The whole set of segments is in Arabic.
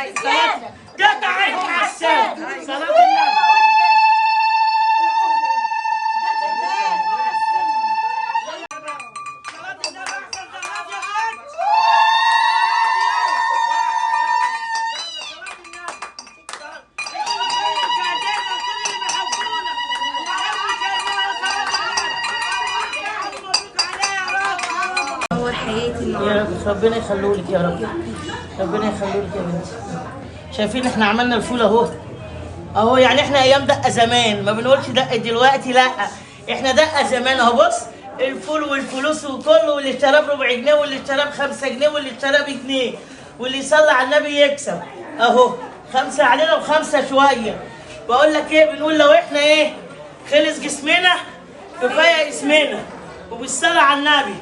قطع الحسان صلاة النبي. يا رب ربنا يخلولك يا رب، ربنا يخلولك يا بنتي. شايفين احنا عملنا الفول اهو اهو، يعني احنا ايام دقه زمان، ما بنقولش دقه دلوقتي، لا احنا دقه زمان اهو. بص الفول والفلوس وكله، واللي اشتراه ب4 جنيه واللي اشتراه ب5 جنيه واللي اشتراه ب2، واللي يصلي على النبي يكسب اهو. 5 علينا و5 شويه. بقول لك ايه، بنقول لو احنا ايه خلص جسمنا كفايه اسمنا، وبالصلاه على النبي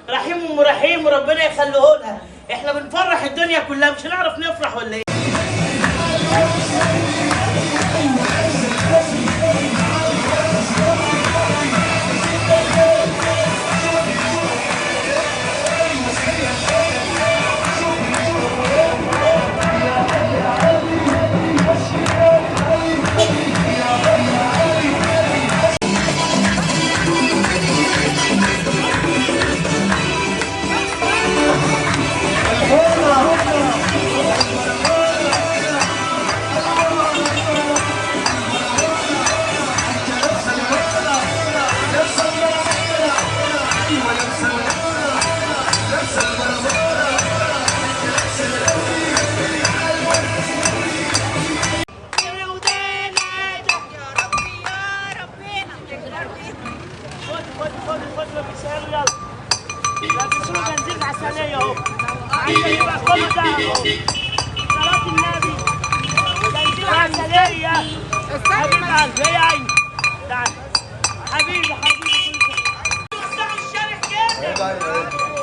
رحيم ورحيم وربنا يخليه لها. احنا بنفرح الدنيا كلها، مش هنعرف نفرح ولا ايه؟ لبسوه بنزين عسلية اهو عشان يبقى كله ده اهو. صلاة النبي بنزين عسلية. حبيبي قلبي هي عيني. تعال حبيبي حبيبي. وسعوا الشارع كده.